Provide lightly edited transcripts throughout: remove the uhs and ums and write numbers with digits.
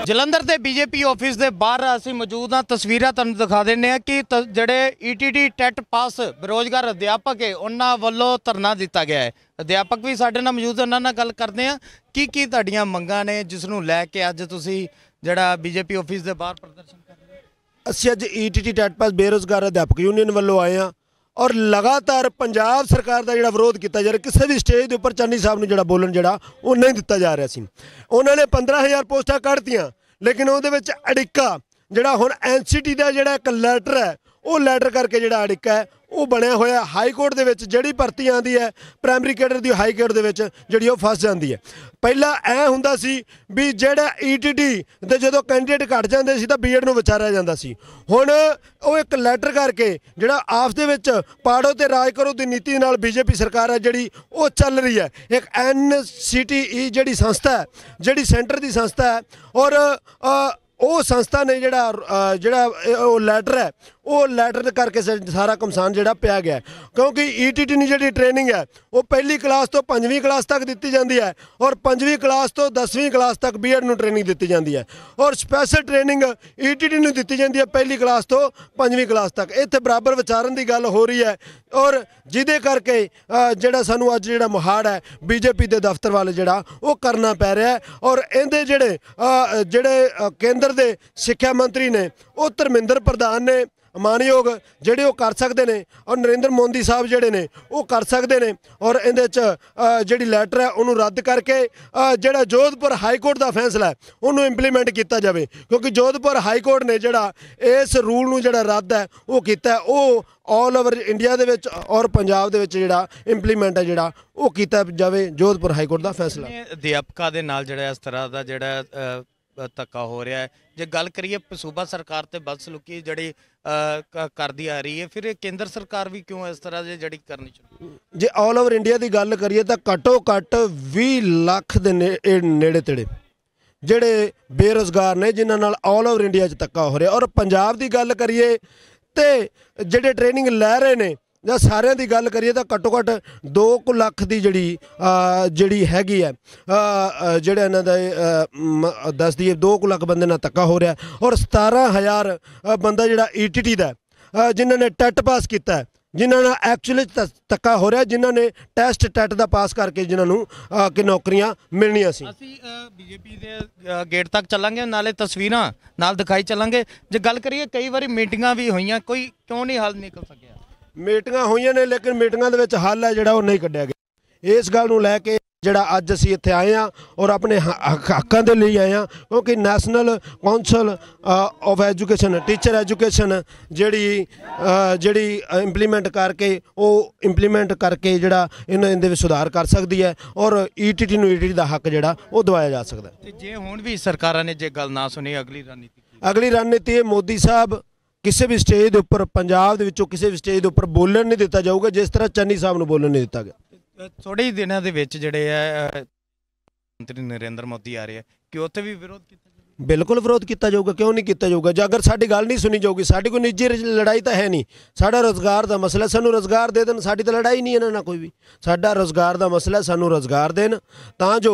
ਜਲੰਧਰ ਦੇ BJP office ਦੇ ਬਾਹਰ ਅਸੀਂ ਮੌਜੂਦ ਹਾਂ। ਤਸਵੀਰਾਂ ਤੁਹਾਨੂੰ ਦਿਖਾ ਦਿੰਦੇ ਹਾਂ ਕਿ ਜਿਹੜੇ ਈਟੀਟੀ ਟੈਟ ਪਾਸ ਬੇਰੁਜ਼ਗਾਰ ਅਧਿਆਪਕ ਹੈ ਉਹਨਾਂ ਵੱਲੋਂ ਧਰਨਾ ਦਿੱਤਾ ਗਿਆ ਹੈ। ਅਧਿਆਪਕ ਵੀ ਸਾਡੇ ਨਾਲ ਮੌਜੂਦ, ਉਹਨਾਂ ਨਾਲ ਗੱਲ ਕਰਦੇ ਹਾਂ ਕੀ ਤੁਹਾਡੀਆਂ ਮੰਗਾਂ ਨੇ ਜਿਸ ਨੂੰ ਲੈ ਕੇ ਅੱਜ ਤੁਸੀਂ ਜਿਹੜਾ ਬੀਜੇਪੀ ਆਫਿਸ ਦੇ ਬਾਹਰ ਪ੍ਰਦਰਸ਼ਨ ਕਰ ਰਹੇ ਹੋ। ਅਸੀਂ ਅੱਜ ਈਟੀਟੀ ਟੈਟ ਪਾਸ ਬੇਰੁਜ਼ਗਾਰ ਅਧਿਆਪਕ ਯੂਨੀਅਨ ਵੱਲੋਂ ਆਏ ਹਾਂ और लगातार पंजाब सरकार का जो विरोध किया जा रहा, किसी भी स्टेज के उपर चन्नी साहब ने जो बोलन जो नहीं दिता जा रहा सी। उन्होंने 15,000 पोस्टां कढ़तियां, लेकिन वो अड़िका जोड़ा हुण NCT का जोड़ा एक लैटर है, वो लैटर करके जोड़ा अड़िका है वो बनया होया हाई कोर्ट दे विच जिहड़ी भर्ती आती है प्राइमरी कैडर की हाई कोर्ट दे विच जिहड़ी वो फस जाती है। पहला ऐ हुंदा सी भी जिहड़ा ETT दे जदों कैंडीडेट घट जांदे सी तां BEd नूं विचारिया जांदा सी। हुण वो एक लैटर करके जिहड़ा आपस दे विच पाड़ो ते राज करो दी नीति नाल बीजेपी सरकार है जिहड़ी वो चल रही है। एक NCTE जिहड़ी संस्था है, जिहड़ी सेंटर की संस्था है, और वो संस्था ने जिहड़ा लैटर है वो लैटर करके सारा कमसान जिहड़ा पिया गया, क्योंकि ETT की जिहड़ी ट्रेनिंग है वो पहली क्लास तो 5वीं क्लास तक दी जाती है और 5वीं क्लास तो 10वीं क्लास तक BEd नूं ट्रेनिंग दी जाती है, और स्पैशल ट्रेनिंग ETT नूं दी जाती है पहली क्लास तो 5वीं क्लास तक। इत्थे बराबर विचारन की गल हो रही है, और जिहदे करके जिहड़ा सानूं अज जिहड़ा मुहाड़ है बीजेपी के दफ्तर वाले जिहड़ा वो करना पै रहा है। और इहदे जिहड़े केंद्र के सिक्ख्या मंत्री ने वो धर्मेंद्र प्रधान ने मानयोग जिहड़े वो कर सकते हैं, और नरेंद्र मोदी साहब जिहड़े ने वो कर सकते हैं, और इहदे जिहड़ी लैटर है उन्होंने रद्द करके जिहड़ा जोधपुर हाई कोर्ट का फैसला है उन्होंने इंप्लीमेंट किया जाए, क्योंकि जोधपुर हाई कोर्ट ने जिहड़ा इस रूल नूं जिहड़ा रद्द है वो किया है, वो ऑल ओवर इंडिया दे विच और पंजाब दे विच जिहड़ा इंप्लीमेंट है जिहड़ा वो किया जाए जोधपुर हाई कोर्ट का फैसला। अध्यापकों के नाल जिहड़ा इस तरह का जिहड़ा धक्का हो रहा है, जे गल करिए सूबा सरकार ते बदसलूकी जिहड़ी करदी आ रही है, फिर केंद्र सरकार भी क्यों इस तरह जिहड़ी करनी चाहिए? जे ऑल ओवर इंडिया की गल करिए तो घट्टो घट्ट 20 लाख के नेड़े तेड़े जिहड़े बेरोजगार ने जिन्हां नाल ऑल ओवर इंडिया धक्का हो रहा। और पंजाब की गल करिए तो जिहड़े ट्रेनिंग लै रहे ने ਜਾਂ ਸਾਰਿਆਂ ਦੀ ਗੱਲ ਕਰੀਏ ਤਾਂ ਘੱਟੋ ਘੱਟ 2 ਲੱਖ ਦੀ ਜਿਹੜੀ ਹੈਗੀ ਹੈ, ਜਿਹੜਾ ਇਹਨਾਂ ਦਾ ਦੱਸ ਦਈਏ 2 ਲੱਖ ਬੰਦੇ ਨਾਲ ਧੱਕਾ ਹੋ ਰਿਹਾ, ਔਰ 17,000 ਬੰਦਾ ਜਿਹੜਾ ETT ਦਾ ਜਿਨ੍ਹਾਂ ਨੇ ਟੈਟ ਪਾਸ ਕੀਤਾ ਹੈ, ਜਿਨ੍ਹਾਂ ਨਾਲ ਐਕਚੁਅਲੀ ਧੱਕਾ ਹੋ ਰਿਹਾ, ਜਿਨ੍ਹਾਂ ਨੇ ਟੈਸਟ ਟੈਟ ਦਾ ਪਾਸ ਕਰਕੇ ਜਿਨ੍ਹਾਂ ਨੂੰ ਕਿ ਨੌਕਰੀਆਂ ਮਿਲਣੀਆਂ ਸੀ। ਅਸੀਂ BJP ਦੇ ਗੇਟ ਤੱਕ ਚੱਲਾਂਗੇ, ਨਾਲੇ ਤਸਵੀਰਾਂ ਨਾਲ ਦਿਖਾਈ ਚੱਲਾਂਗੇ। ਜੇ ਗੱਲ ਕਰੀਏ ਕਈ ਵਾਰੀ ਮੀਟਿੰਗਾਂ ਵੀ ਹੋਈਆਂ, ਕੋਈ ਕਿਉਂ ਨਹੀਂ ਹੱਲ ਨਿਕਲ ਸਕਿਆ? मीटिंगां होईयां ने, लेकिन मीटिंगां दे विच हल है जिहड़ा वो नहीं कढ़िया गया। इस गल नूं लैके जिहड़ा अज असीं इत्थे आए हां और अपने हक्कां दे लई आए हां, क्योंकि national council of education teacher education जिहड़ी इंप्लीमेंट करके वो इंप्लीमेंट करके जिहड़ा इहदे विच सुधार कर सकदी है, और ETT नूं ETT दा हक जिहड़ा वो दवाया जा सकदा है। जे हुण भी सरकारां ने जे गल ना सुनी, अगली रणनीति मोदी साहब किसी भी स्टेज के उपर पंजाब दे विचों किसी भी स्टेज के उपर बोलन नहीं दिता जाऊगा, जिस तरह चन्नी साहब नूं बोलन नहीं दिता गया। थोड़े ही दिनों के विच जिहड़े है मंत्री नरेंद्र मोदी आ रहे हैं कि उत्थे भी विरोध किया? बिल्कुल विरोध किया जाऊगा, क्यों नहीं किया जाऊगा? जो अगर साडी गल नहीं सुनी जाऊगी, साडी कोई निजी लड़ाई तो है नहीं, साडा रोज़गार का मसला, सानू रोज़गार दे देन, साडी तो लड़ाई नहीं इन्हां नाल कोई भी, साडा रोज़गार का मसला, सानू रोज़गार देन तां जो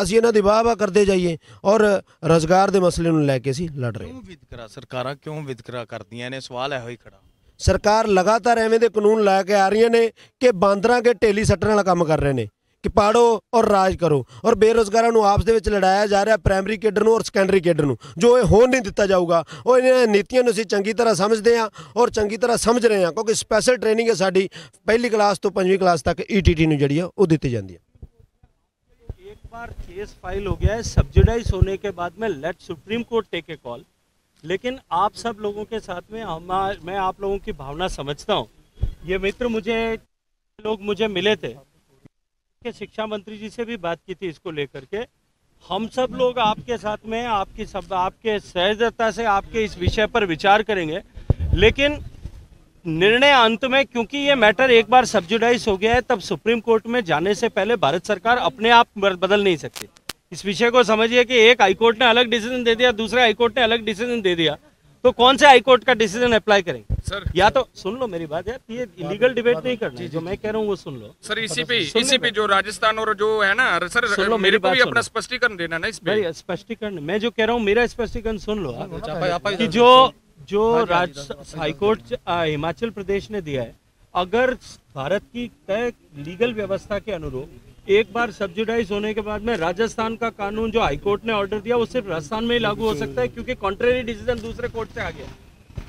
असीं इन्हां दी वाह करते जाइए, और रोज़गार के मसले नूं लैके असीं लड़ रहे हैं। वितकरा सरकारां क्यों वितकरा करदियां ने? सवाल है ही खड़ा। सरकार लगातार एवें दे कानून लैके आ रही ने कि बांदरां के ढेली सट्टण वाला काम कर रहे हैं कि पाड़ो और राज करो, और बेरोजगारों को आपस में लड़ाया जा रहा प्राइमरी केडर और सैकेंडरी केडर को, जो होने नहीं दिता जाऊगा। और इन नीतियों असीं चंगी तरह समझते हैं और चंगी तरह समझ रहे हैं, क्योंकि स्पैशल ट्रेनिंग है साडी पहली क्लास तो 5वीं क्लास तक ETT नूं जिहड़ी वो दी जाती है। एक बार केस फाइल हो गया है, सब्सिडाइज होने के बाद में late supreme court take a call, लेकिन आप सब लोगों के साथ में मैं आप लोगों की भावना समझता हूँ। ये मित्र मुझे मिले थे, शिक्षा मंत्री जी से भी बात की थी इसको लेकर के। हम सब लोग आपके साथ में आपके सहजता से आपके इस विषय पर विचार करेंगे, लेकिन निर्णय अंत में, क्योंकि ये मैटर एक बार सब्सिडाइज हो गया है, तब सुप्रीम कोर्ट में जाने से पहले भारत सरकार अपने आप बदल नहीं सकती। इस विषय को समझिए कि एक हाईकोर्ट ने अलग डिसीजन दे दिया, दूसरे हाईकोर्ट ने अलग डिसीजन दे दिया, तो कौन से हाईकोर्ट का डिसीजन अप्लाई करेंगे सर? या तो सुन लो मेरी बात यार, ये इलीगल डिबेट नहीं करना है, जो मैं कह रहा हूँ वो सुन लो सर। इसी पे जो राजस्थान और जो है ना सर, सुन लो, मेरे मेरी को भी बात अपना सुनो। स्पष्टीकरण देना ना इस पे। भाई स्पष्टीकरण मैं जो कह रहा हूँ, मेरा स्पष्टीकरण सुन लो आप। कि जो हाईकोर्ट हिमाचल प्रदेश ने दिया है, अगर भारत की तय लीगल व्यवस्था के अनुरूप एक बार सब्सिडाइज होने के बाद में राजस्थान का कानून जो हाईकोर्ट ने ऑर्डर दिया वो सिर्फ राजस्थान में ही लागू हो सकता है, क्योंकि कॉन्ट्रेरी डिसीजन दूसरे कोर्ट से आ गया,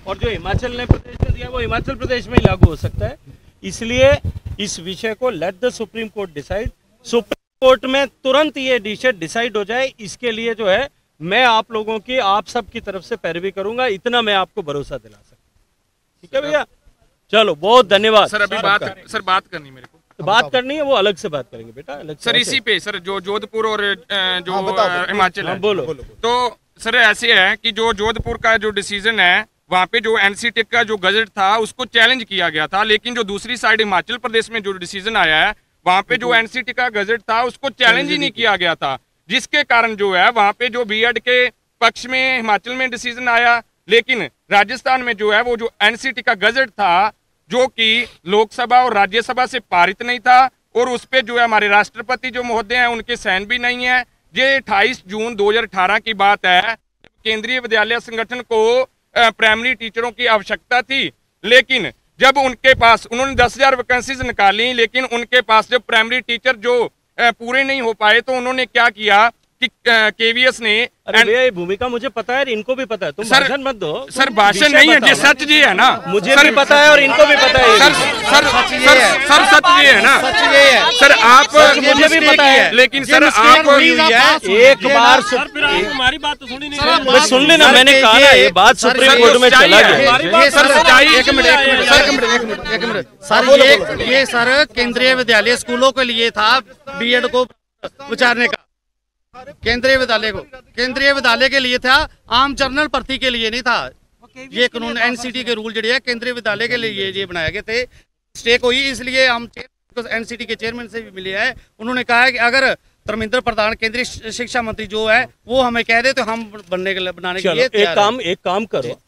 और जो हिमाचल ने प्रदेश ने दिया वो हिमाचल प्रदेश में ही लागू हो सकता है। इसलिए इस विषय को let the supreme court decide, supreme court में तुरंत ये डिसाइड हो जाए, इसके लिए जो है मैं आप लोगों की, आप सब की तरफ से पैरवी करूंगा, इतना मैं आपको भरोसा दिला सकता हूं। ठीक है भैया, चलो बहुत धन्यवाद। सर अभी बात करनी मेरे को, तो बात करनी है वो अलग से बात करेंगे बेटा, अलग से। सर इसी पे सर, जो जोधपुर और जो हिमाचल है, बोलो। तो सर ऐसे है कि जो जोधपुर का जो डिसीजन है, वहाँ पे जो एनसीटी का जो गजट था उसको चैलेंज किया गया था, लेकिन जो दूसरी साइड हिमाचल प्रदेश में जो डिसीजन आया है, वहाँ पे जो एनसीटी का गजट था उसको चैलेंज ही नहीं किया गया था, जिसके कारण जो है वहाँ पे जो बीएड के पक्ष में हिमाचल में डिसीजन आया, लेकिन राजस्थान में जो है वो जो एनसीटी का गजट था, जो कि लोकसभा और राज्यसभा से पारित नहीं था, और उस पे जो है हमारे राष्ट्रपति जो महोदय हैं उनके साइन भी नहीं है। ये 28 जून 2018 की बात है। केंद्रीय विद्यालय संगठन को प्राइमरी टीचरों की आवश्यकता थी, लेकिन जब उनके पास उन्होंने 10,000 वैकेंसीज निकाली, लेकिन उनके पास जब प्राइमरी टीचर जो पूरे नहीं हो पाए, तो उन्होंने क्या किया कि केवीएस ने, अरे भैया ये भूमिका मुझे पता है, इनको भी पता है, तुम सर, भाषण मत दो। सर भाषण नहीं है, ये सच जी है ना, मुझे भी पता है और इनको भी पता है। सर सच ये है ना, सच ये है सर आप, मुझे भी पता है, लेकिन सर आप एक बार हमारी बात तो सुनी नहीं, सुन लेना, मैंने कहा ना ये बात सुप्रीम कोर्ट में चला गया। सर सच्चाई, एक मिनट सर, ये सर केंद्रीय विद्यालय स्कूलों के लिए था, बीएड को विचारने का, केंद्रीय विद्यालय के लिए था, आम जनरल भर्ती के लिए नहीं था। ये कानून एनसीटी के रूल जो है केंद्रीय विद्यालय के लिए ये बनाए गए थे। स्टेक हुई, इसलिए हम एनसीटी के चेयरमैन से भी मिले हैं, उन्होंने कहा है कि अगर धर्मेंद्र प्रधान केंद्रीय शिक्षा मंत्री जो है वो हमें कह दे तो हम बनाने के लिए एक काम करो,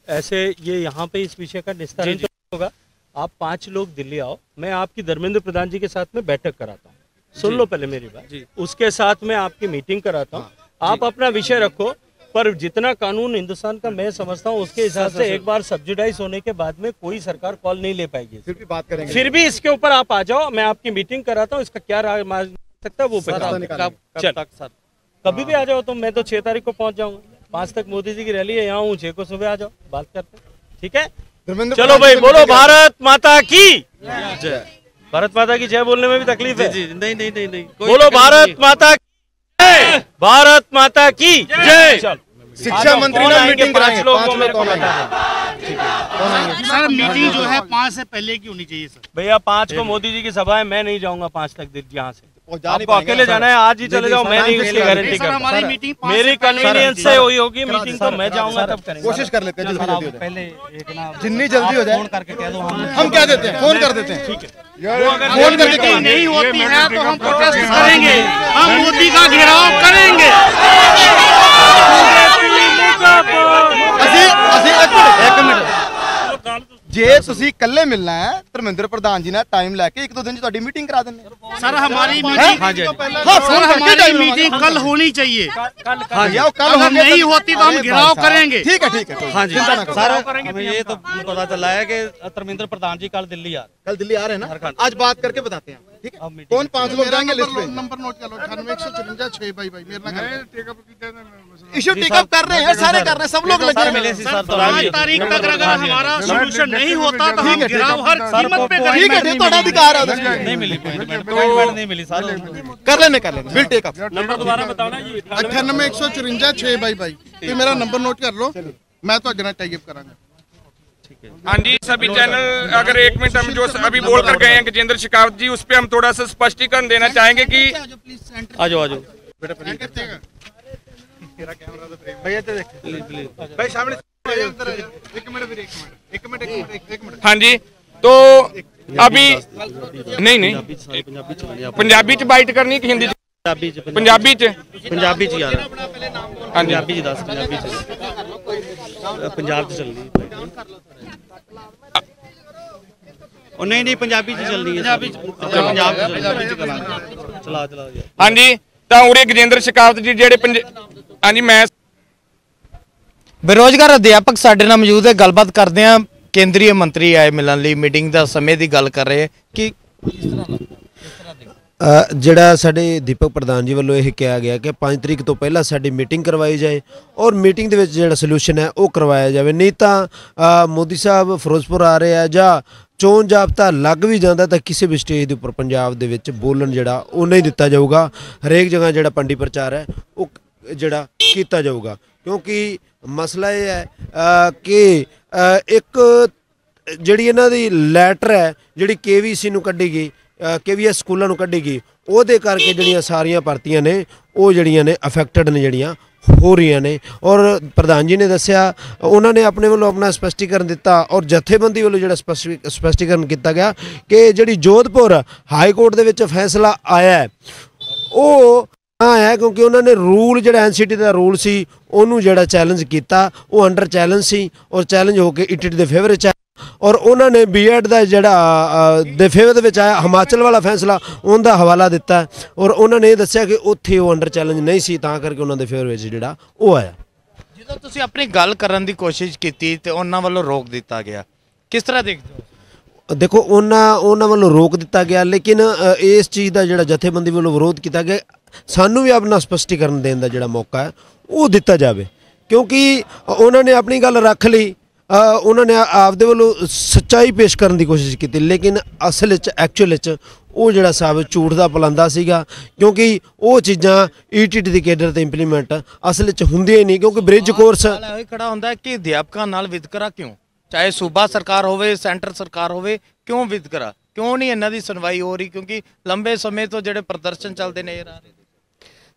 ऐसे ये यहाँ पे इस विषय का निस्तारण होगा, आप 5 लोग दिल्ली आओ, मैं आपकी धर्मेंद्र प्रधान जी के साथ में बैठक कराता हूँ, सुन लो पहले मेरी बात, उसके साथ में आपकी मीटिंग कराता हूँ, आप अपना विषय रखो, पर जितना कानून हिंदुस्तान का मैं समझता हूँ उसके हिसाब से एक बार सब्सिडाइज होने के बाद में कोई सरकार कॉल नहीं ले पाएगी, फिर भी बात करेंगे, फिर भी इसके ऊपर आप आ जाओ, मैं आपकी मीटिंग कराता हूँ, इसका क्या राय मान सकता है वो चल कभी भी आ जाओ तुम, मैं तो 6 तारीख को पहुंच जाऊंगा, 5 तक मोदी जी की रैली है, यहाँ हूँ, 6 को सुबह आ जाओ, बात करते हैं, ठीक है? चलो भाई, बोलो भारत माता की जय। भारत माता की जय बोलने में भी तकलीफ है? नहीं। बोलो भारत माता की जय, भारत माता की जय। शिक्षा मंत्री ने मीटिंग कराएंगे, 5 लोग मेरे को बता सर मीटिंग जो है 5 से पहले की होनी चाहिए सर। भैया 5 को मोदी जी की सभा है, मैं नहीं जाऊंगा 5 तक यहाँ से, आपको अकेले जाना है, आज ही चले जाओ, मैं नहीं इसकी गारंटी करता, मेरी कन्वीनियंस से हुई होगी मीटिंग, तो मैं जाऊंगा तब करेंगे, कोशिश कर लेते हैं पहले एक ना जितनी जल्दी हो जाए फोन करके कह दो, हम क्या देते हैं, फोन कर देते हैं, ठीक है, फोन करके नहीं होती है तो हम प्रोटेस्ट करेंगे, हम मोदी का घेराव करेंगे। एक मिनट ਜੇ ਤੁਸੀਂ ਇਕੱਲੇ ਮਿਲਣਾ ਹੈ ਧਰਮਿੰਦਰ ਪ੍ਰਧਾਨ ਜੀ ਨਾਲ ਟਾਈਮ ਲੈ ਕੇ 1-2 दिन ਤੁਹਾਡੀ मीटिंग करा देंगे सर। हमारी मीटिंग सर हमारी मीटिंग कल होनी चाहिए, हाँ जी, कल नहीं होती तो हम घेराव करेंगे, ठीक है हाँ जी सर। हमें ये तो पता चला है कि धर्मेंद्र प्रधान जी कल दिल्ली आ रहे हैं ना, आज बात करके बताते हैं, ठीक है? कौन 5 लोग जाएंगे लिस्ट पे? नंबर नोट कर लो, 9854 भाई मेरे ना इशू टेकअप कर रहे हैं, सारे कर रहे हैं, सब लोग लगे मिले 5 तारीख तक अगर हमारा सोल्यूशन नहीं होता तो हम घेराव हर कीमत पे करेंगे, ठीक है? थोड़ा अधिकार है, नहीं मिली अपॉइंटमेंट नहीं मिली सर, कर लेने विल टेक अप। नंबर दोबारा बताओ ना जी। 9814 भाई ये मेरा नंबर नोट कर लो, मैं तो अगर टाई अप करांगा। हाँ जी, सभी चैनल अगर 1 मिनट हम जो अभी बोल कर गए हैं गजेंद्र शेखावत जी, उस पर हम थोड़ा सा स्पष्टीकरण देना चाहेंगे कि आ जाओ भाई सामने एक मिनट हाँ जी, तो अभी नहीं पंजाबी च बाइट करनी कि हिंदी पंजाबी च पंजाबी जी यार, हाँ जी पंजाबी जी 10 पंजाबी जी पंजाब च चलनी ਉਹ ਨਹੀਂ ਪੰਜਾਬੀ ਚ ਚੱਲਣੀ ਹੈ ਪੰਜਾਬ ਚ ਚਲਾ ਹਾਂਜੀ ਤਾਂ ਉਰੇ ਗਜੇਂਦਰ ਸ਼ੇਖਾਵਤ ਜੀ ਜਿਹੜੇ ਹਾਂਜੀ ਮੈਂ ਬੇਰੋਜ਼ਗਾਰ ਅਧਿਆਪਕ ਸਾਡੇ ਨਾਲ ਮੌਜੂਦ ਹੈ, ਗੱਲਬਾਤ ਕਰਦੇ ਹਾਂ। ਕੇਂਦਰੀ ਮੰਤਰੀ ਆਏ ਮਿਲਣ ਲਈ, ਮੀਟਿੰਗ ਦਾ ਸਮੇਂ ਦੀ ਗੱਲ ਕਰ ਰਹੇ ਕਿ ਜਿਹੜਾ ਸਾਡੇ ਦੀਪਕ ਪ੍ਰਧਾਨ ਜੀ ਵੱਲੋਂ ਇਹ ਕਿਹਾ ਗਿਆ ਕਿ 5 ਤਰੀਕ ਤੋਂ ਪਹਿਲਾਂ ਸਾਡੀ ਮੀਟਿੰਗ ਕਰਵਾਈ ਜਾਏ ਔਰ ਮੀਟਿੰਗ ਦੇ ਵਿੱਚ ਜਿਹੜਾ ਸੋਲੂਸ਼ਨ ਹੈ ਉਹ ਕਰਵਾਇਆ ਜਾਵੇ। ਨਹੀਂ ਤਾਂ ਮੋਦੀ ਸਾਹਿਬ ਫਿਰੋਜ਼ਪੁਰ ਆ ਰਹੇ ਆ ਜਾਂ ਚੋਣ ਜਾਬਤਾ ਲੱਗ ਵੀ ਜਾਂਦਾ ਤਾਂ ਕਿਸੇ ਵੀ ਸਟੇਜ ਦੇ ਉੱਪਰ ਪੰਜਾਬ ਦੇ ਵਿੱਚ ਬੋਲਣ ਜਿਹੜਾ ਉਹ ਨਹੀਂ ਦਿੱਤਾ ਜਾਊਗਾ। ਹਰੇਕ ਜਗ੍ਹਾ ਜਿਹੜਾ ਪੰਡੀ ਪ੍ਰਚਾਰ ਹੈ ਉਹ ਜਿਹੜਾ ਕੀਤਾ ਜਾਊਗਾ, ਕਿਉਂਕਿ ਮਸਲਾ ਇਹ ਹੈ ਕਿ ਇੱਕ ਜਿਹੜੀ ਇਹਨਾਂ ਦੀ ਲੈਟਰ ਹੈ ਜਿਹੜੀ KVC ਨੂੰ ਕੱਢੀ ਗਈ, KVS ਸਕੂਲਾਂ ਨੂੰ ਕੱਢੀ ਗਈ, ਉਹਦੇ ਕਰਕੇ ਜਿਹੜੀਆਂ ਸਾਰੀਆਂ ਭਰਤੀਆਂ ਨੇ ਉਹ ਜਿਹੜੀਆਂ ਨੇ ਅਫੈਕਟਡ ਨੇ, ਜਿਹੜੀਆਂ ਹੋ ਰਹੀਆਂ ਨੇ। ਔਰ ਪ੍ਰਧਾਨ ਜੀ ਨੇ ਦੱਸਿਆ, ਉਹਨਾਂ ਨੇ ਆਪਣੇ ਵੱਲੋਂ ਆਪਣਾ ਸਪਸ਼ਟੀਕਰਨ ਦਿੱਤਾ ਔਰ ਜਥੇਬੰਦੀ ਵੱਲੋਂ ਜਿਹੜਾ ਸਪਸ਼ਟੀਕਰਨ ਕੀਤਾ ਗਿਆ ਕਿ ਜਿਹੜੀ ਜੋਧਪੁਰ ਹਾਈ ਕੋਰਟ ਦੇ ਵਿੱਚ ਫੈਸਲਾ ਆਇਆ ਹੈ ਉਹ ਆਇਆ ਕਿਉਂਕਿ ਉਹਨਾਂ ਨੇ ਰੂਲ ਜਿਹੜਾ NCT ਦਾ ਰੂਲ ਸੀ ਉਹਨੂੰ ਜਿਹੜਾ ਚੈਲੰਜ ਕੀਤਾ, ਉਹ ਅੰਡਰ ਚੈਲੰਜ ਸੀ ਔਰ ਚੈਲੰਜ ਹੋ ਕੇ ETT ਦੇ ਫੇਵਰ 'ਚ ਔਰ ਉਹਨਾਂ ਨੇ B.Ed ਦਾ ਜਿਹੜਾ ਦੇ ਫੇਵਰ ਦੇ ਵਿੱਚ ਆਇਆ ਹਿਮਾਚਲ ਵਾਲਾ ਫੈਸਲਾ ਉਹਦਾ ਹਵਾਲਾ ਦਿੱਤਾ ਔਰ ਉਹਨਾਂ ਨੇ ਇਹ ਦੱਸਿਆ ਕਿ ਉੱਥੇ ਉਹ ਅੰਡਰ ਚੈਲੰਜ ਨਹੀਂ ਸੀ, ਤਾਂ ਕਰਕੇ ਉਹਨਾਂ ਦੇ ਫੇਵਰ ਵਿੱਚ ਜਿਹੜਾ ਉਹ ਆਇਆ। ਜਦੋਂ ਤੁਸੀਂ ਆਪਣੀ ਗੱਲ ਕਰਨ ਦੀ ਕੋਸ਼ਿਸ਼ ਕੀਤੀ ਤੇ ਉਹਨਾਂ ਵੱਲੋਂ ਰੋਕ ਦਿੱਤਾ ਗਿਆ, ਕਿਸ ਤਰ੍ਹਾਂ ਦੇਖਦੇ ਹੋ? ਦੇਖੋ ਉਹਨਾਂ ਵੱਲੋਂ ਰੋਕ ਦਿੱਤਾ ਗਿਆ, ਲੇਕਿਨ ਇਸ ਚੀਜ਼ ਦਾ ਜਿਹੜਾ ਜਥੇਬੰਦੀ ਵੱਲੋਂ ਵਿਰੋਧ ਕੀਤਾ ਗਿਆ, ਸਾਨੂੰ ਵੀ ਆਪਣਾ ਸਪਸ਼ਟੀਕਰਨ ਦੇਣ ਦਾ ਜਿਹੜਾ ਮੌਕਾ ਹੈ ਉਹ ਦਿੱਤਾ ਜਾਵੇ, ਕਿਉਂਕਿ ਉਹਨਾਂ ਨੇ ਆਪਣੀ ਗੱਲ ਰੱਖ ਲਈ, ਉਹਨਾਂ ਨੇ ਆਪਦੇ ਵੱਲੋਂ ਸੱਚਾਈ ਪੇਸ਼ ਕਰਨ ਦੀ ਕੋਸ਼ਿਸ਼ ਕੀਤੀ, ਲੇਕਿਨ ਅਸਲ ਵਿੱਚ ਐਕਚੁਅਲ ਵਿੱਚ ਉਹ ਜਿਹੜਾ ਸਾਬਤ ਝੂਠ ਦਾ ਪਲਾਂਦਾ ਸੀਗਾ, ਕਿਉਂਕਿ ਉਹ ਚੀਜ਼ਾਂ ETT ਦੀ ਕੇਡਰ ਤੇ ਇੰਪਲੀਮੈਂਟ ਅਸਲ ਵਿੱਚ ਹੁੰਦੀਆਂ ਹੀ ਨਹੀਂ, ਕਿਉਂਕਿ ਬ੍ਰਿਜ ਕੋਰਸ ਇਹ ਖੜਾ ਹੁੰਦਾ ਕਿ ਅਧਿਆਪਕਾਂ ਨਾਲ ਵਿਤਕਰਾ ਕਿਉਂ, ਚਾਹੇ ਸੂਬਾ ਸਰਕਾਰ ਹੋਵੇ ਸੈਂਟਰ ਸਰਕਾਰ ਹੋਵੇ, ਕਿਉਂ ਵਿਤਕਰਾ, ਕਿਉਂ ਨਹੀਂ ਇਹਨਾਂ ਦੀ ਸੁਣਵਾਈ ਹੋ ਰਹੀ? ਕਿਉਂਕਿ ਲੰਬੇ ਸਮੇਂ ਤੋਂ ਜਿਹੜੇ ਪ੍ਰਦਰਸ਼ਨ ਚੱਲਦੇ ਨਜ਼ਰ ਆ ਰਹੇ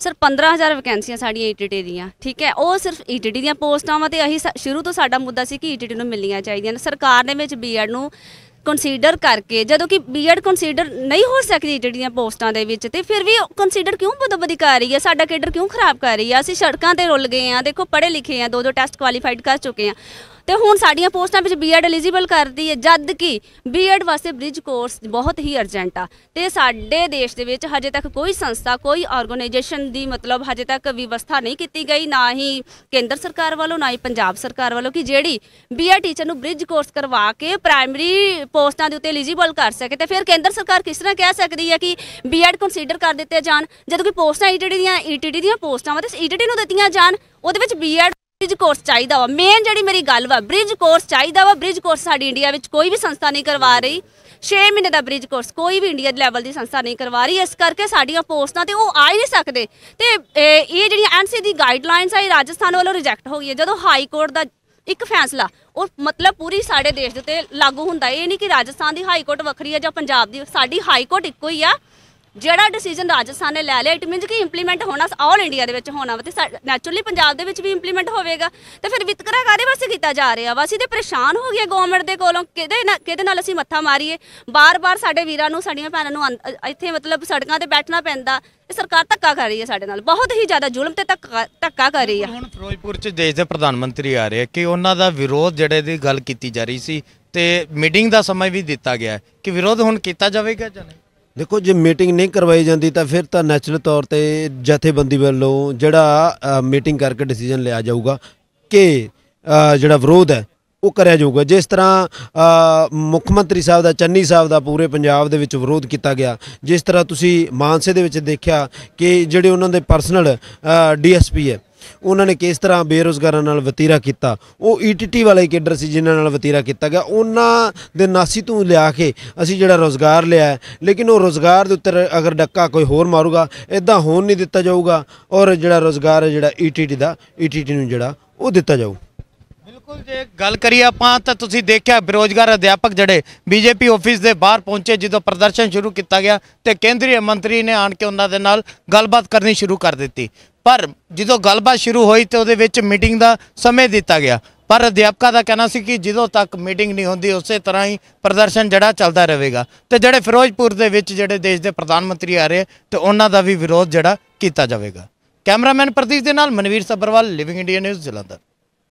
ਸਰ 15,000 ਵੈਕੈਂਸੀਆਂ ਸਾਡੀਆਂ ETT ਦੀਆਂ, ਠੀਕ ਹੈ, ਉਹ ਸਿਰਫ ETT ਦੀਆਂ ਪੋਸਟਾਂ ਵਾ ਤੇ ਅਸੀਂ ਸ਼ੁਰੂ ਤੋਂ ਸਾਡਾ ਮੁੱਦਾ ਸੀ ਕਿ ETT ਨੂੰ ਮਿਲਣੀਆਂ ਚਾਹੀਦੀਆਂ ਨੇ। ਸਰਕਾਰ ਨੇ ਵਿੱਚ B.Ed ਨੂੰ ਕੰਸੀਡਰ ਕਰਕੇ, ਜਦੋਂ ਕਿ B.Ed ਕੰਸੀਡਰ ਨਹੀਂ ਹੋ ਸਕਦੀ ETT ਦੀਆਂ ਪੋਸਟਾਂ ਦੇ ਵਿੱਚ, ਤੇ ਫਿਰ ਵੀ ਕੰਸੀਡਰ ਕਿਉਂ ਬਦਬਦੀ ਕਰ ਰਹੀ ਹੈ, ਸਾਡਾ ਕੇਡਰ ਕਿਉਂ ਖਰਾਬ ਕਰ ਰਹੀ ਹੈ? ਅਸੀਂ ਸੜਕਾਂ ਤੇ ਰੁੱਲ ਗਏ ਹਾਂ, ਦੇਖੋ ਪੜ੍ਹੇ ਲਿਖੇ ਹਾਂ, 2 ਟੈਸਟ ਕੁਆਲੀਫਾਈਡ ਕਰ ਚੁੱਕੇ ਹਾਂ, ਤੇ ਹੁਣ ਸਾਡੀਆਂ ਪੋਸਟਾਂ ਵਿੱਚ B.Ed ਐਲੀਜੀਬਲ ਕਰਦੀ ਹੈ, ਜਦ ਕਿ B.Ed ਵਾਸਤੇ ਬ੍ਰਿਜ ਕੋਰਸ ਬਹੁਤ ਹੀ ਅਰਜੈਂਟ ਆ। ਤੇ ਸਾਡੇ ਦੇਸ਼ ਦੇ ਵਿੱਚ ਹਜੇ ਤੱਕ ਕੋਈ ਸੰਸਥਾ, ਕੋਈ ਆਰਗੇਨਾਈਜੇਸ਼ਨ ਦੀ ਮਤਲਬ ਹਜੇ ਤੱਕ ਵਿਵਸਥਾ ਨਹੀਂ ਕੀਤੀ ਗਈ, ਨਾ ਹੀ ਕੇਂਦਰ ਸਰਕਾਰ ਵੱਲੋਂ ਨਾ ਹੀ ਪੰਜਾਬ ਸਰਕਾਰ ਵੱਲੋਂ, ਕਿ ਜਿਹੜੀ B.Ed ਟੀਚਰ ਨੂੰ ਬ੍ਰਿਜ ਕੋਰਸ ਕਰਵਾ ਕੇ ਪ੍ਰਾਇਮਰੀ ਪੋਸਟਾਂ ਦੇ ਉੱਤੇ ਐਲੀਜੀਬਲ ਕਰ ਸਕੇ। ਤੇ ਫਿਰ ਕੇਂਦਰ ਸਰਕਾਰ ਕਿਸ ਤਰ੍ਹਾਂ ਕਹਿ ਸਕਦੀ ਹੈ ਕਿ B.Ed ਕੰਸੀਡਰ ਕਰ ਦਿੱਤੇ ਜਾਣ, ਜਦੋਂ ਕਿ ਪੋਸਟਾਂ ETT ਦੀਆਂ ਪੋਸਟਾਂ ਵਾ ਤੇ ETT ਨੂੰ ਦਿੱਤੀਆਂ ਜਾਣ, ਉਹਦੇ ਵਿੱਚ B.Ed ਬ੍ਰਿਜ ਕੋਰਸ ਚਾਹੀਦਾ ਵਾ। ਮੇਨ ਜਿਹੜੀ ਮੇਰੀ ਗੱਲ ਵਾ, ਬ੍ਰਿਜ ਕੋਰਸ ਚਾਹੀਦਾ ਵਾ। ਬ੍ਰਿਜ ਕੋਰਸ ਸਾਡੀ ਇੰਡੀਆ ਵਿੱਚ ਕੋਈ ਵੀ ਸੰਸਥਾ ਨਹੀਂ ਕਰਵਾ ਰਹੀ, 6 ਮਹੀਨੇ ਦਾ ਬ੍ਰਿਜ ਕੋਰਸ ਕੋਈ ਵੀ ਇੰਡੀਆ ਲੈਵਲ ਦੀ ਸੰਸਥਾ ਨਹੀਂ ਕਰਵਾ ਰਹੀ, ਇਸ ਕਰਕੇ ਸਾਡੀਆਂ ਪੋਸਟਾਂ ਤੇ ਉਹ ਆ ਹੀ ਨਹੀਂ ਸਕਦੇ। ਤੇ ਇਹ ਜਿਹੜੀਆਂ NC ਦੀ ਗਾਈਡਲਾਈਨਸ ਆ ਇਹ ਰਾਜਸਥਾਨ ਵੱਲੋਂ ਰਿਜੈਕਟ ਹੋ ਗਈ ਹੈ। ਜਦੋਂ ਹਾਈ ਕੋਰਟ ਦਾ ਇੱਕ ਫੈਸਲਾ ਉਹ ਮਤਲਬ ਪੂਰੀ ਸਾਡੇ ਦੇਸ਼ ਦੇ ਉੱਤੇ ਲਾਗੂ ਹੁੰਦਾ, ਇਹ ਨਹੀਂ ਕਿ ਰਾਜਸਥਾਨ ਦੀ ਹਾਈ ਕੋਰਟ ਵੱਖਰੀ ਹੈ ਜਾਂ ਪੰਜਾਬ ਦੀ, ਸਾਡੀ ਹਾਈ ਕੋਰਟ ਇੱਕੋ ਹੀ ਆ। ਜਿਹੜਾ ਡਿਸੀਜਨ ਰਾਜਸਥਾਨ ਨੇ ਲੈ ਲਿਆ, ਇਟ ਮੀਨਸ ਕਿ ਇੰਪਲੀਮੈਂਟ ਹੋਣਾ ਆਲ ਇੰਡੀਆ ਦੇ ਵਿੱਚ ਹੋਣਾ ਵਾ, ਤੇ ਨੈਚੁਰਲੀ ਪੰਜਾਬ ਦੇ ਵਿੱਚ ਵੀ ਇੰਪਲੀਮੈਂਟ ਹੋਵੇਗਾ। ਤੇ ਫਿਰ ਵਿਤਕਰਾ ਕਾਹਦੇ ਵਾਸਤੇ ਕੀਤਾ ਜਾ ਰਿਹਾ ਵਾ? ਅਸੀਂ ਤੇ ਪਰੇਸ਼ਾਨ ਹੋ ਗਏ ਗਵਰਨਮੈਂਟ ਦੇ ਕੋਲੋਂ, ਕਿਹਦੇ ਨਾਲ ਅਸੀਂ ਮੱਥਾ ਮਾਰੀਏ? ਬਾਰ-ਬਾਰ ਸਾਡੇ ਵੀਰਾਂ ਨੂੰ, ਸਾਡੀਆਂ ਭੈਣਾਂ ਨੂੰ ਇੱਥੇ ਮਤਲਬ ਸੜਕਾਂ ਤੇ ਬੈਠਣਾ ਪੈਂਦਾ। ਇਹ ਸਰਕਾਰ ਧੱਕਾ ਕਰ ਰਹੀ ਹੈ ਸਾਡੇ ਨਾਲ, ਬਹੁਤ ਹੀ ਜ਼ਿਆਦਾ ਜ਼ੁਲਮ ਤੇ ਧੱਕਾ ਕਰ ਰਹੀ ਹੈ। ਹੁਣ ਫਿਰੋਜ਼ਪੁਰ 'ਚ ਦੇਸ਼ ਦੇ ਪ੍ਰਧਾਨ ਮੰਤਰੀ ਆ ਰਹੇ ਕਿ ਉਹਨਾਂ ਦਾ ਵਿਰੋਧ ਜਿਹੜੇ ਦੀ ਗੱਲ ਕੀਤੀ ਜਾ ਰਹੀ ਸੀ ਤੇ ਮੀਟਿੰਗ ਦਾ ਸਮਾਂ ਵੀ ਦਿੱਤਾ ਗਿਆ ਕਿ ਵਿਰੋਧ ਹੁਣ ਕੀਤਾ ਜਾਵੇਗਾ ਜਾਂ ਨਹੀਂ? ਦੇਖੋ, ਜੇ ਮੀਟਿੰਗ ਨਹੀਂ ਕਰਵਾਈ ਜਾਂਦੀ ਤਾਂ ਫਿਰ ਤਾਂ ਨੈਚੁਰਲ ਤੌਰ ਤੇ ਜਥੇਬੰਦੀ ਵੱਲੋਂ ਜਿਹੜਾ ਮੀਟਿੰਗ ਕਰਕੇ ਡਿਸੀਜਨ ਲਿਆ ਜਾਊਗਾ ਕਿ ਜਿਹੜਾ ਵਿਰੋਧ ਹੈ ਉਹ ਕਰਿਆ ਜਾਊਗਾ। ਜਿਸ ਤਰ੍ਹਾਂ ਮੁੱਖ ਮੰਤਰੀ ਸਾਹਿਬ ਦਾ, ਚੰਨੀ ਸਾਹਿਬ ਦਾ ਪੂਰੇ ਪੰਜਾਬ ਦੇ ਵਿੱਚ ਵਿਰੋਧ ਕੀਤਾ ਗਿਆ, ਜਿਸ ਤਰ੍ਹਾਂ ਤੁਸੀਂ ਮਾਨਸੇ ਦੇ ਵਿੱਚ ਦੇਖਿਆ ਕਿ ਜਿਹੜੇ ਉਹਨਾਂ ਦੇ ਪਰਸਨਲ DSP ਹੈ ਉਹਨਾਂ ਨੇ ਕਿਸ ਤਰ੍ਹਾਂ ਬੇਰੁਜ਼ਗਾਰਾਂ ਨਾਲ ਵਤੀਰਾ ਕੀਤਾ, ਉਹ ETT ਵਾਲੇ ਕੇਡਰ ਸੀ ਜਿਨ੍ਹਾਂ ਨਾਲ ਵਤੀਰਾ ਕੀਤਾ ਗਿਆ, ਉਹਨਾਂ ਦੇ ਨਾਸੀ ਤੋਂ ਲਿਆ ਕੇ ਅਸੀਂ ਜਿਹੜਾ ਰੋਜ਼ਗਾਰ ਲਿਆ, ਲੇਕਿਨ ਉਹ ਰੋਜ਼ਗਾਰ ਦੇ ਉੱਤੇ ਅਗਰ ਡੱਕਾ ਕੋਈ ਹੋਰ ਮਾਰੂਗਾ ਇੱਦਾਂ ਹੋਣ ਨਹੀਂ ਦਿੱਤਾ ਜਾਊਗਾ ਔਰ ਜਿਹੜਾ ਰੋਜ਼ਗਾਰ ਹੈ ਜਿਹੜਾ ETT ਦਾ, ETT ਨੂੰ ਜਿਹੜਾ ਉਹ ਦਿੱਤਾ ਜਾਊ। ਬਿਲਕੁਲ, ਜੇ ਗੱਲ ਕਰੀਏ ਆਪਾਂ ਤਾਂ ਤੁਸੀਂ ਦੇਖਿਆ ਬੇਰੁਜ਼ਗਾਰ ਅਧਿਆਪਕ ਜਿਹੜੇ BJP ਆਫਿਸ ਦੇ ਬਾਹਰ ਪਹੁੰਚੇ ਜਦੋਂ ਪ੍ਰਦਰਸ਼ਨ ਸ਼ੁਰੂ ਕੀਤਾ ਗਿਆ ਤੇ ਕੇਂਦਰੀ ਮੰਤਰੀ ਨੇ ਆਣ ਕੇ ਉਹਨਾਂ ਦੇ ਨਾਲ ਗੱਲਬਾਤ ਕਰਨੀ ਸ਼ੁਰੂ ਕਰ ਦਿੱਤੀ। ਪਰ ਜਦੋਂ ਗੱਲਬਾਤ ਸ਼ੁਰੂ ਹੋਈ ਤੇ ਉਹਦੇ ਵਿੱਚ ਮੀਟਿੰਗ ਦਾ ਸਮੇਂ ਦਿੱਤਾ ਗਿਆ, ਪਰ ਅਧਿਆਪਕਾਂ ਦਾ ਕਹਿਣਾ ਸੀ ਕਿ ਜਦੋਂ ਤੱਕ ਮੀਟਿੰਗ ਨਹੀਂ ਹੁੰਦੀ ਉਸੇ ਤਰ੍ਹਾਂ ਹੀ ਪ੍ਰਦਰਸ਼ਨ ਜਿਹੜਾ ਚੱਲਦਾ ਰਹੇਗਾ। ਤੇ ਜਿਹੜੇ ਫਿਰੋਜ਼ਪੁਰ ਦੇ ਵਿੱਚ ਜਿਹੜੇ ਦੇਸ਼ ਦੇ ਪ੍ਰਧਾਨ ਮੰਤਰੀ ਆ ਰਹੇ ਤੇ ਉਹਨਾਂ ਦਾ ਵੀ ਵਿਰੋਧ ਜਿਹੜਾ ਕੀਤਾ ਜਾਵੇਗਾ। ਕੈਮਰਾਮੈਨ ਪ੍ਰਦੀਪ ਦੇ ਨਾਲ Manveer Sabharwal, living India news, Jalandhar.